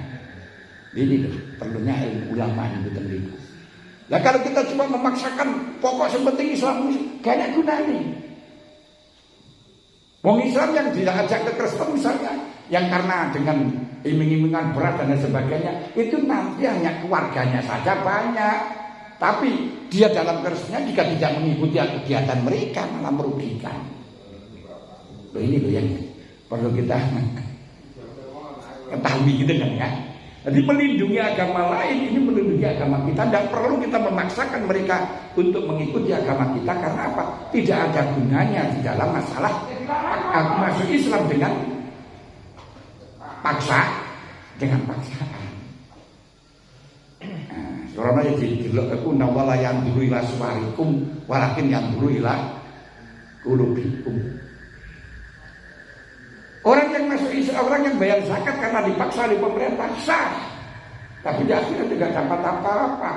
Ini loh, perlunya ilmu ulama itu tentu. Nah kalau kita cuma memaksakan pokok sepenting Islam, gak ada gunanya. Wong Islam yang diajak ke Kristen misalnya, yang karena dengan iming-imingan berat dan sebagainya, itu nanti hanya keluarganya saja banyak. Tapi dia dalam Kristennya jika tidak mengikuti kegiatan mereka malah merugikan. Loh ini loh yang perlu kita ketahui gitu kan ya. Jadi melindungi agama lain ini melindungi agama kita. Tidak perlu kita memaksakan mereka untuk mengikuti agama kita. Karena apa? Tidak ada gunanya di dalam masalah masuk Islam dengan paksa, dengan paksaan. Karena ya dilok aku nawala yang dulu ila suwarikum walakin yang dulu ila kulubikum. Orang yang masuk Islam, orang yang bayar zakat karena dipaksa oleh pemerintah sah, tapi di akhirnya tidak dapat apa-apa.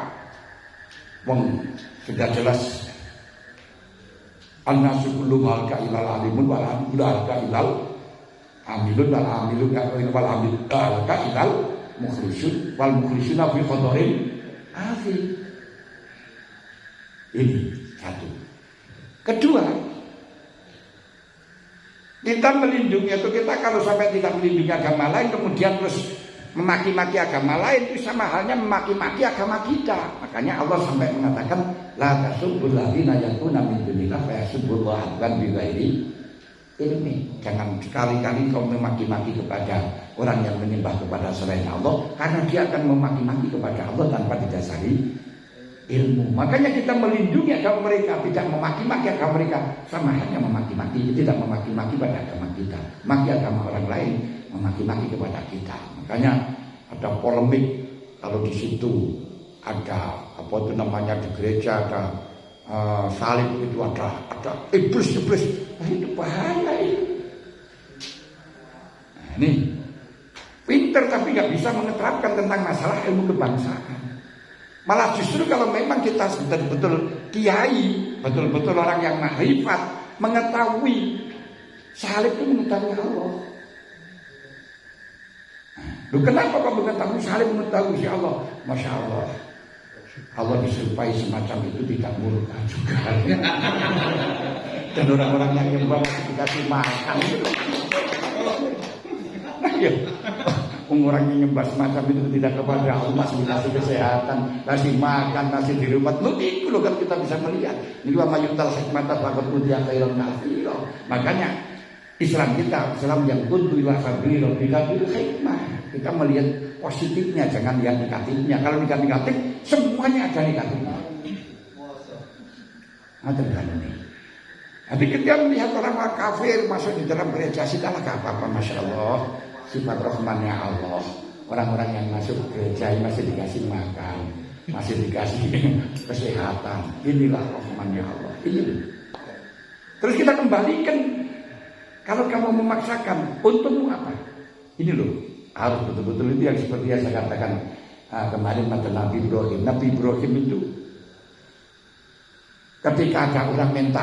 Wong sudah jelas an-nasu kullu halka ilal alimun wal halka ilal amilun wal amilun wal amil halka ilal mukhlisun wal mukhlisuna fi qadarin afi. Ini satu. Kedua, kita melindungi atau kita kalau sampai tidak melindungi agama lain kemudian terus memaki-maki agama lain itu sama halnya memaki-maki agama kita. Makanya Allah sampai mengatakan la tasubbul ladzina yakuna min dunillah fa yasubbullaha adwan bighairi ilmi. Jangan sekali-kali kau memaki-maki kepada orang yang menyembah kepada selain Allah karena dia akan memaki-maki kepada Allah tanpa didasari ilmu. Makanya kita melindungi agama mereka, tidak memaki-maki agama mereka, sama halnya memaki-maki, tidak memaki-maki pada agama kita. Maki agama orang lain, memaki-maki kepada kita. Makanya ada polemik kalau di situ ada apa itu namanya di gereja ada salib itu ada iblis. Nah, itu bahaya itu. Nah, ini pinter tapi nggak bisa menerapkan tentang masalah ilmu kebangsaan. Malah justru kalau memang kita betul-betul kiai, betul-betul orang yang makrifat, mengetahui salib itu mengetahui Allah. Lu kenapa kau mengetahui salib mengetahui si Allah? Masya Allah. Allah diserupai semacam itu tidak murka juga. Dan orang-orang yang nyembah dikasih makan. Nah, ya. Orang yang nyembah semacam itu tidak kepada Allah, masih dikasih kesehatan, kasih makan, kasih di rumah. Itu loh kan kita bisa melihat. Ini wa mayutal hikmata faqad utiya khairan katsira. Makanya Islam kita, Islam yang kuntu ila sabila bil hikmah. Kita melihat positifnya, jangan lihat negatifnya. Kalau negatif, semuanya ada negatifnya. Ada ini. Jadi ketika melihat orang kafir masuk di dalam gereja, sudahlah gak apa-apa, masya Allah. Sifat rahmannya Allah. Orang-orang yang masuk gereja masih dikasih makan, masih dikasih kesehatan. Inilah rahmannya Allah. Ini. Terus kita kembalikan. Kalau kamu memaksakan, untungmu apa? Ini loh. Harus betul-betul itu yang seperti yang saya katakan kemarin pada Nabi Ibrahim. Nabi Ibrahim itu ketika ada orang minta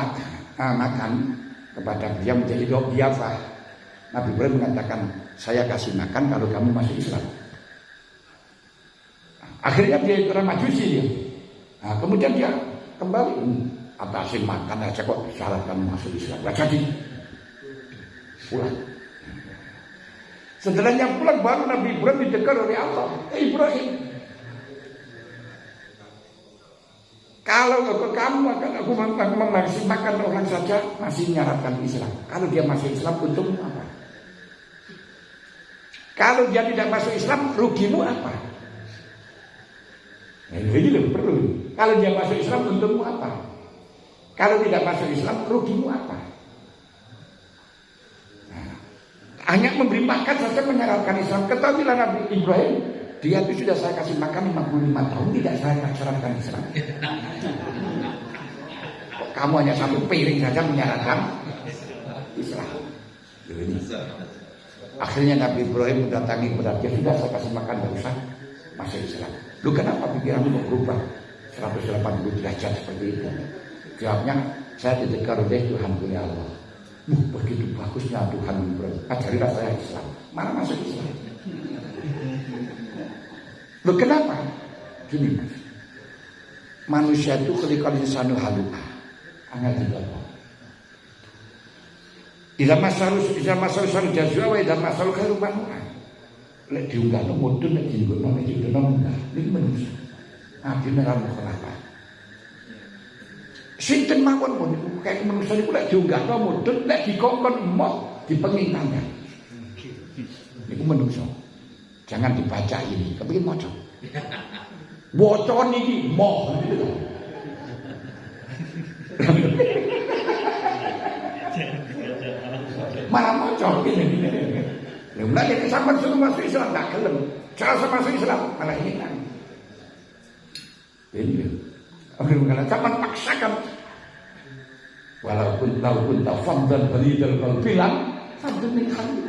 makan kepada dia menjadi biasa, Nabi Ibrahim mengatakan, saya kasih makan kalau kamu masuk Islam. Akhirnya dia orang Majusi dia. Kemudian dia kembali atasin makan aja kok syarat kamu masuk Islam. Gak jadi. Pulang. Setelahnya pulang baru Nabi Ibrahim ditegur oleh Allah. Ibrahim, kalau kamu akan aku masih makan orang saja masih menyarankan Islam. Kalau dia masuk Islam untungmu apa? Kalau dia tidak masuk Islam rugimu apa? Nah, ini loh perlu. Kalau dia masuk Islam untungmu apa? Kalau tidak masuk Islam rugimu apa? Nah, hanya memberi makan saja menyarankan Islam. Ketahuilah Nabi Ibrahim, dia itu sudah saya kasih makan 55 tahun tidak saya syaratkan Islam. Kok kamu hanya satu piring saja menyarankan Islam? Ini. Akhirnya Nabi Ibrahim mendatangi kepada dia, sudah saya kasih makan tidak usah masuk Islam. Lu kenapa pikiranmu kok berubah 180 derajat seperti itu? Jawabnya, saya ditegur oleh Tuhan punya Allah. Begitu bagusnya Tuhan Ibrahim, ajarilah saya Islam. Mana masuk Islam? Lu kenapa? Gini mas, manusia itu kelikal insanu halu'ah. Angkat juga. Idza masalu sar jazwa wa idza masalu khairu manu'ah. Lek diunggahno mudun nek diunggono nek diunggono iki manusia. Nabi ora kenapa. Sinten mawon pun kayak manusia niku lek diunggahno mudun nek dikongkon emoh dipenging tangan. Niku manusia. jangan dibaca ini, kepengin maca. Wocon iki moh. Malah maca ngene. Lha mulane sampeyan suruh masuk Islam gak gelem. Cara masuk Islam malah hilang. Ini. Akhirnya sampeyan paksakan. Walaupun tafadhal balidal qalbilan fadl min khalil.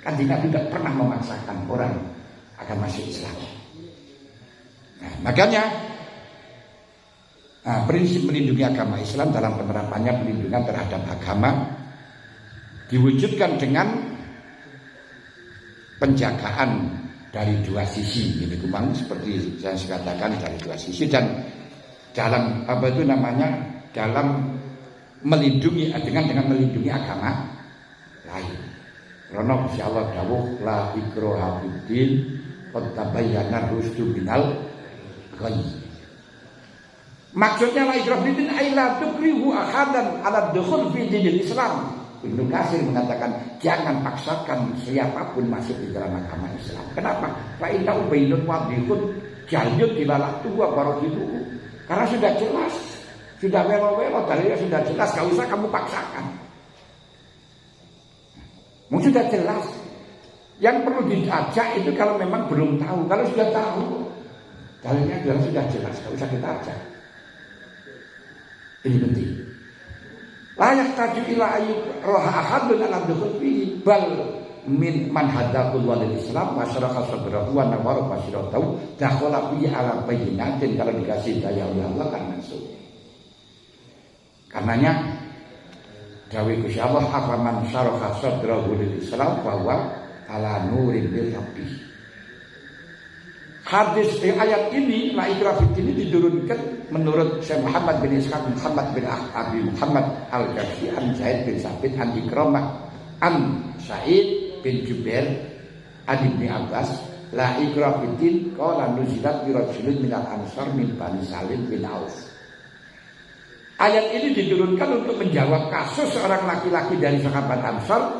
Kanjeng Nabi tidak pernah memaksakan orang akan masuk Islam. Nah, makanya prinsip melindungi agama Islam dalam penerapannya perlindungan terhadap agama diwujudkan dengan penjagaan dari dua sisi. Ini kumang seperti saya katakan dari dua sisi dan dalam dalam melindungi dengan melindungi agama lain. Karena insyaallah dawuh la ikraha fiddin qad tabayyana rusdu minal ghayy. Maksudnya la ikraha fiddin ay la tukrihu ahadan ala dukhul fi dinil Islam. Ibnu Katsir mengatakan jangan paksakan siapapun masuk di dalam agama Islam. Kenapa? Fa inna ubainun wadihun jaldut dilalak tua barojitu. Karena sudah jelas, sudah welo-welo, dalilnya sudah jelas, gak usah kamu paksakan. Sudah jelas. Yang perlu diajak itu kalau memang belum tahu. Kalau sudah tahu, dalilnya sudah jelas, gak usah kita ajak. Ini penting. Layak taju ila ayyub roha ahadun ala dukhul fihi bal min man hadaqul walil Islam wa syaraha sadrahu wa nawara basiratahu dakhala fihi ala bayyinatin. Kalau dikasih daya oleh Allah kan masuk. Karenanya dawuh Gusti Allah afaman syaraha sadrahu lil Islam bahwa ala nurin bil rabbih. Hadis ayat ini la ikrah ini diturunkan menurut Syekh Muhammad bin Ishaq Muhammad bin Abi Muhammad Al-Ghazali an Zaid bin Sabit an Ikramah an Sa'id bin Jubair an Ibnu Abbas la ikrah fiddin qala nuzilat bi rajulin minal ansar min Bani Salim bin Auf. Ayat ini diturunkan untuk menjawab kasus seorang laki-laki dari sahabat Ansar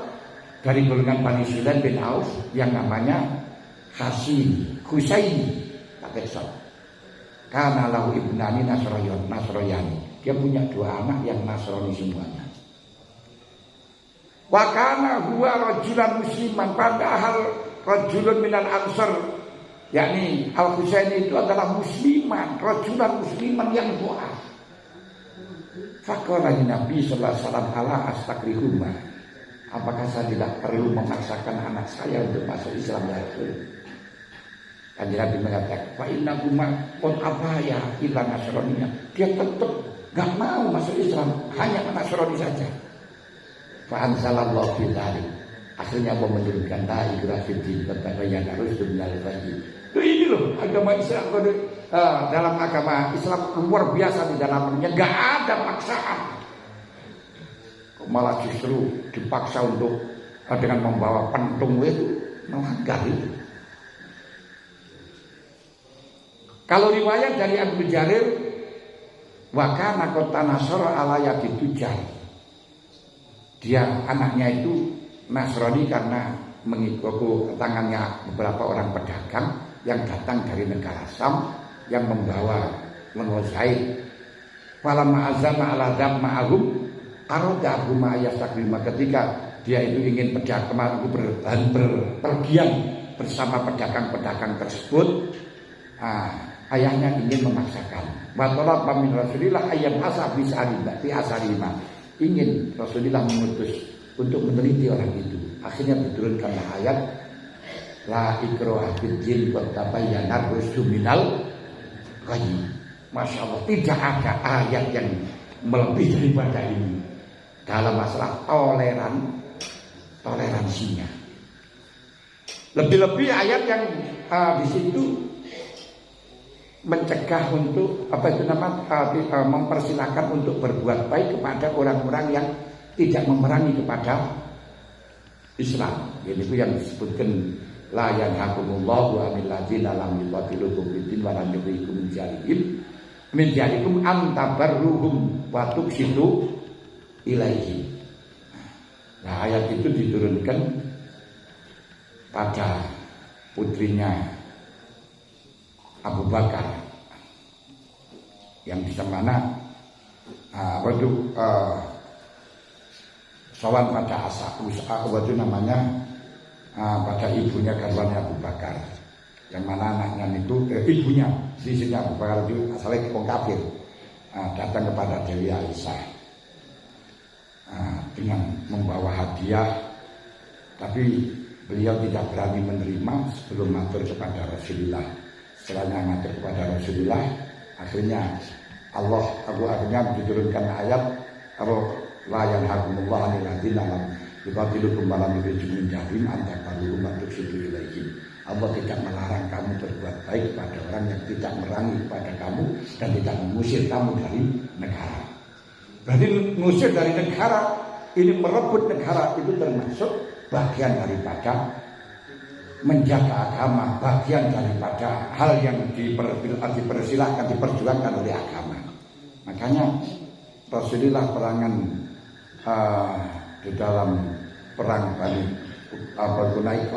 dari golongan Bani Salim bin Auf yang namanya Husaini pakai sab. Karena lahu ibnani Nasroyani. Dia punya dua anak yang Nasrani semuanya. Wa kana huwa rajulan musliman, padahal rajulun minal ansar, yakni Al-Husaini itu adalah musliman, rajulan musliman yang doa. Faqala Nabi sallallahu alaihi wasallam ala astakrihuma. Apakah saya tidak perlu memaksakan anak saya untuk masuk Islam ya Rasul? Kanjeng Nabi mengatakan, fa inna huma qad abaya illa nasraniya. Dia tetap enggak mau masuk Islam, hanya Nasrani saja. Fa anzalallahu fi dzalik. Akhirnya Allah menurunkan la ikraha fiddin tabayyana rusdu minal ghayy. Ini loh agama Islam dalam agama Islam luar biasa di dalamnya enggak ada paksaan. Malah justru dipaksa untuk dengan membawa pentung itu melanggar itu. Kalau riwayat dari Abu Jarir, wa kana kota Nasara ala yadi tujar. Dia anaknya itu Nasrani karena mengikuti tangannya beberapa orang pedagang yang datang dari negara Sam yang membawa menguasai. Falamma azama ala dzam ma'ahum arada huma yastakrima. Ketika dia itu ingin berpergian bersama pedagang-pedagang tersebut, ayahnya ingin memaksakan. Wa talaba min Rasulillah ayyam asa bi asarima. Ingin Rasulullah mengutus untuk meneliti orang itu. Akhirnya diturunkanlah ayat la ikraha fiddin qad tabayyana rusdu minal ghayy. Masyaallah, tidak ada ayat yang melebihi daripada ini dalam masalah toleransinya. Lebih-lebih ayat yang di situ mencegah untuk mempersilahkan untuk berbuat baik kepada orang-orang yang tidak memerangi kepada Islam. Ini yang disebutkan la yanhakumullahu anil ladzina lam yuqatilukum fid-din wa lam yukhrijukum min diyarikum an tabarruhum wa tuqsitu ilaihi. Nah, ayat itu diturunkan pada putrinya Abu Bakar yang di mana sowan pada waktu namanya pada ibunya garwannya Abu Bakar, yang mana anaknya itu ibunya di sini Abu Bakar itu asalnya orang kafir, datang kepada Dewi Aisyah dengan membawa hadiah, tapi beliau tidak berani menerima sebelum matur kepada Rasulullah. Setelahnya matur kepada Rasulullah, akhirnya akhirnya diturunkan ayat la yanhakumullahu 'anil ladzina lam yuqatilukum wa lam yukhrijukum min diyarihim an taqtuluhum wa tuqsitu ilaihim. Allah tidak melarang kamu berbuat baik kepada orang yang tidak merangi kepada kamu dan tidak mengusir kamu dari negara. Berarti mengusir dari negara, ini merebut negara, itu termasuk bagian daripada menjaga agama, bagian daripada hal yang dipersilahkan, diperjuangkan oleh agama. Makanya Rasulullah perangan di dalam perang Bani Quraisy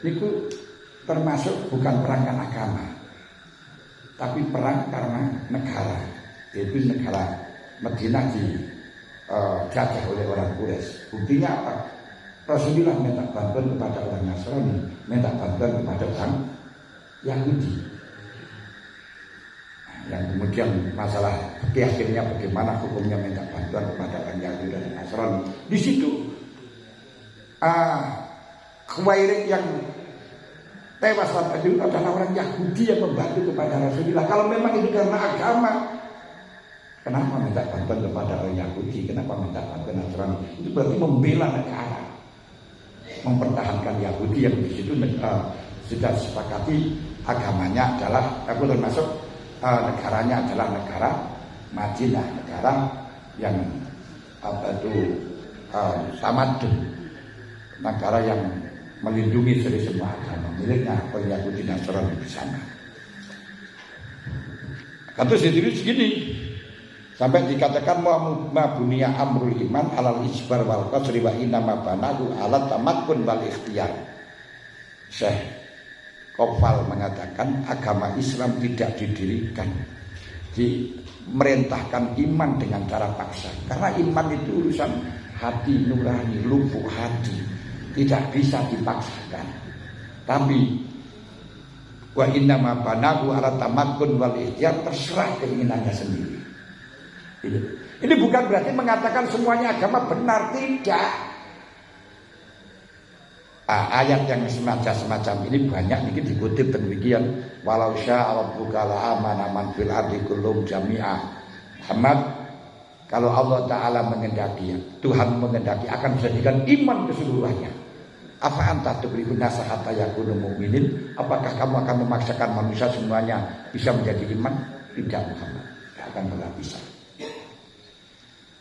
itu termasuk bukan perang karena agama, tapi perang karena negara, yaitu negara Madinah dijajah oleh orang Quraisy. Buktinya apa? Rasulullah minta bantuan kepada orang Nasrani, minta bantuan kepada orang Yahudi. Yang kemudian masalah akhirnya bagaimana hukumnya minta bantuan kepada orang Yahudi dan Nasrani. Di situ Khuwailid yang tewas pada itu adalah orang Yahudi yang membantu kepada Rasulullah. Kalau memang itu karena agama, kenapa minta bantuan kepada orang Yahudi? Kenapa minta bantuan Nasrani? Itu berarti membela negara, mempertahankan Yahudi yang di situ sudah sepakati agamanya adalah termasuk negaranya adalah negara Madinah, negara yang tamadun, negara yang melindungi dari semua agama miliknya orang Yahudi dan Nasrani di sana. Kata sendiri segini, sampai dikatakan mabuniya amrul iman alal isbar wal qasri wa inna ma banahu alat tamakkun wal ikhtiyar. Syekh Qofal mengatakan agama Islam tidak didirikan, dimerintahkan iman dengan cara paksa. Karena iman itu urusan hati nurani, lubuk hati, tidak bisa dipaksakan. Tapi wa inna ma banahu alat tamakkun wal ikhtiyar, terserah keinginannya sendiri. Ini bukan berarti mengatakan semuanya agama benar, tidak. Ayat yang semacam ini banyak ini dikutip demikian, walau syaa rabbuka la amana man fil ardi kullum jami'a. Muhammad, kalau Allah Ta'ala mengendaki, Tuhan mengendaki akan menjadikan iman keseluruhannya. Apa anta tukrihun nasa hatta yakunu mu'minin? Apakah kamu akan memaksakan manusia semuanya bisa menjadi iman? Tidak, Muhammad, tidak akan pernah bisa.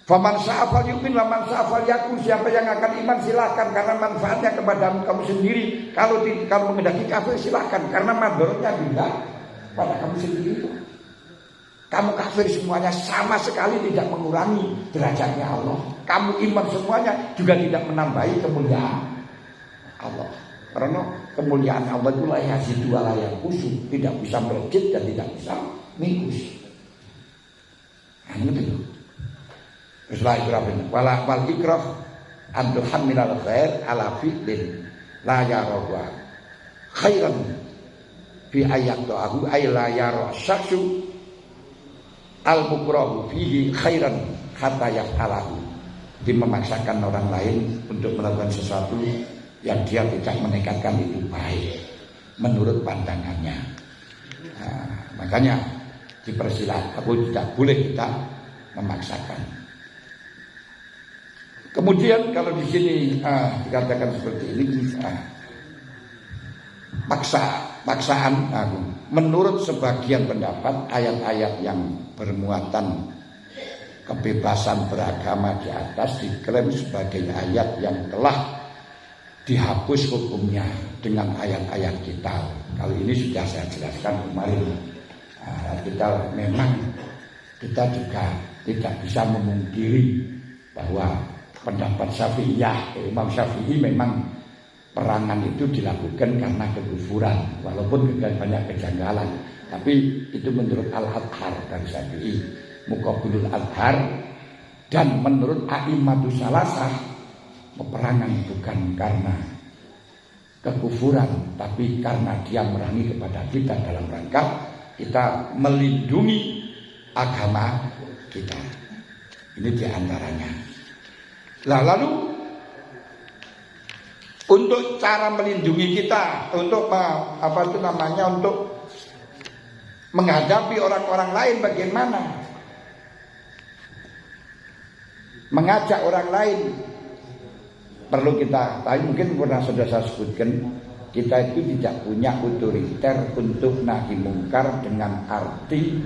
Faman sa'afal yu'min wa man sa'afal yakun. Siapa yang akan iman silahkan, karena manfaatnya kepada kamu sendiri. Kalau mengendaki kafir silahkan, karena madorotnya bila pada kamu sendiri. Kamu kafir semuanya sama sekali tidak mengurangi derajatnya Allah. Kamu iman semuanya juga tidak menambahi kemuliaan Allah. Karena kemuliaan Allah itu layak situ layak khusyuk, tidak bisa melejit dan tidak bisa minggus. Nah, itu. Wal ikrah an tuhammilal khair ala fi'lin la yarahu khairan fi ayatihi ay la yara syaksu al mukrahu fihi khairan hatta yaf'alahu. Dia memaksakan orang lain untuk melakukan sesuatu yang dia tidak menegakkan itu baik menurut pandangannya. Nah, makanya dipersilakan, tidak boleh kita memaksakan. Kemudian kalau di sini dikatakan seperti ini, paksaan. Menurut sebagian pendapat, ayat-ayat yang bermuatan kebebasan beragama di atas diklaim sebagai ayat yang telah dihapus hukumnya dengan ayat-ayat kita. Kali ini sudah saya jelaskan kemarin. Kita memang kita juga tidak bisa memungkiri bahwa pendapat Syafi'iyah, Imam Syafi'i memang perangan itu dilakukan karena kekufuran, walaupun banyak kejanggalan. Tapi itu menurut Al-Adhar dari Syafi'i, Muqabilul Adhar, dan menurut A'immatus Salasah, peperangan bukan karena kekufuran, tapi karena dia merangi kepada kita dalam rangka kita melindungi agama kita. Ini diantaranya. Nah, lalu untuk cara melindungi kita, untuk untuk menghadapi orang-orang lain bagaimana? Mengajak orang lain perlu kita tahu, mungkin pernah sudah saya sebutkan, kita itu tidak punya otoriter untuk nahi mungkar dengan arti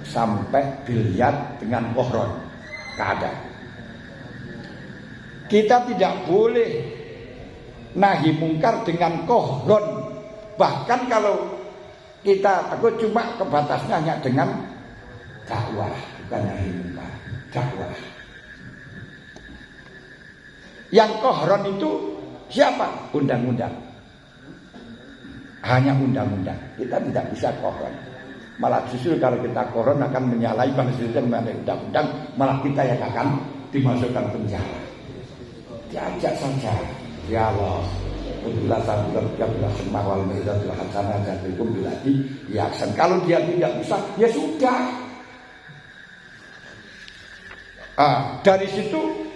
sampai biliat dengan kohron. Tidak ada. Kita tidak boleh nahi mungkar dengan kohron. Bahkan kalau aku cuma kebatasnya hanya dengan dakwah, bukan nahi mungkar, dakwah. Yang kohron itu siapa? Undang-undang. Hanya undang-undang. Kita tidak bisa kohron. Malah justru kalau kita kohron akan menyalahi konstitusi, undang-undang, malah kita yang akan dimasukkan penjara. Diajak saja dialog. Bila semua wal maidatul hasanah jadikum bilati yaksan. Kalau dia tidak bisa, ya sudah. Dari situ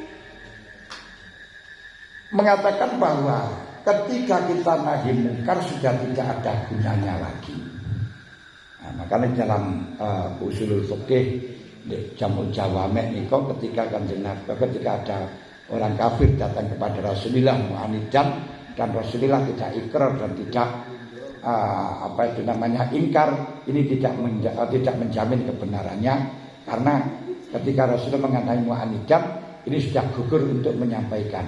mengatakan bahwa ketika kita nahi mungkar sudah tidak ada gunanya lagi. Makanya dalam usulul fikih Jamul Jawame niko ketika ada orang kafir datang kepada Rasulullah mu'anidan, dan Rasulullah tidak ikrar dan tidak ingkar, ini tidak menjamin kebenarannya, karena ketika Rasulullah mengatakan mu'anidan, ini sudah gugur untuk menyampaikan.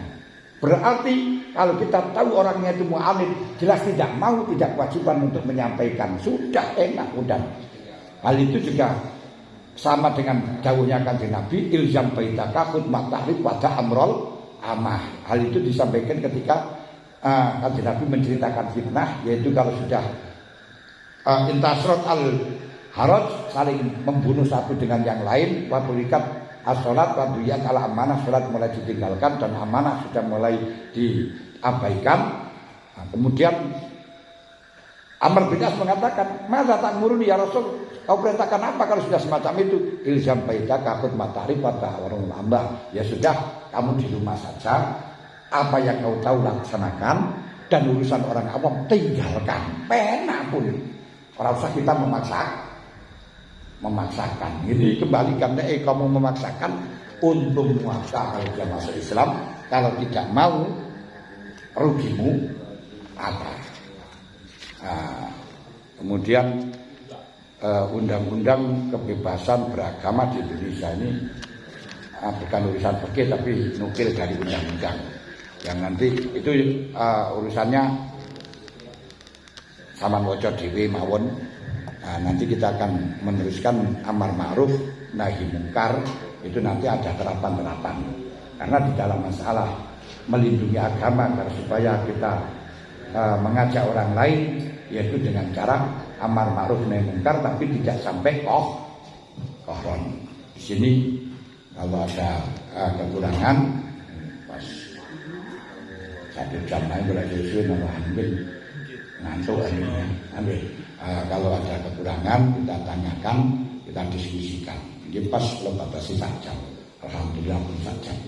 Berarti kalau kita tahu orangnya itu mu'anid, jelas tidak mau, tidak kewajiban untuk menyampaikan. Sudah enak, udah. Hal itu juga sama dengan dawuhnya Kanjeng Nabi, ilzam baitaka khutmat tahrif pada amrol amah. Hal itu disampaikan ketika Kanjeng Nabi menceritakan fitnah, yaitu kalau sudah intasrot al-haraj, saling membunuh satu dengan yang lain, wabulikat as-sholat waduyat ala amanah, sholat mulai ditinggalkan dan amanah sudah mulai diabaikan. Kemudian Amr bin As mengatakan, "Masa ta'muruni ya Rasul? Kau perintahkan apa kalau sudah semacam itu?" Ilzam baitaka khutmat tahrif wa warung lambah. Ya sudah, kamu di rumah saja. Apa yang kau tahu laksanakan, dan urusan orang awam tinggalkan. Pena pun. Orang usah kita memaksakan. Jadi kembalikan, kamu memaksakan, untung muasa kalau dia masuk Islam. Kalau tidak mau, rugimu apa? Kemudian undang-undang kebebasan beragama di Indonesia ini bukan urusan fikih tapi nukil dari undang-undang. Yang nanti itu urusannya sama waca dhewe mawon. Nanti kita akan meneruskan amar ma'ruf nahi mungkar, itu nanti ada terapan-terapan. Karena di dalam masalah melindungi agama agar supaya kita mengajak orang lain, yaitu dengan cara amar ma'ruf nahi mungkar, tapi tidak sampai kohron. Di sini kalau ada kekurangan, pas 1 jam lain berarti ambil ngantuk ambil. Kalau ada kekurangan kita tanyakan, kita diskusikan. Ini pas lo batasi 4 jam. Alhamdulillah pun 4 jam.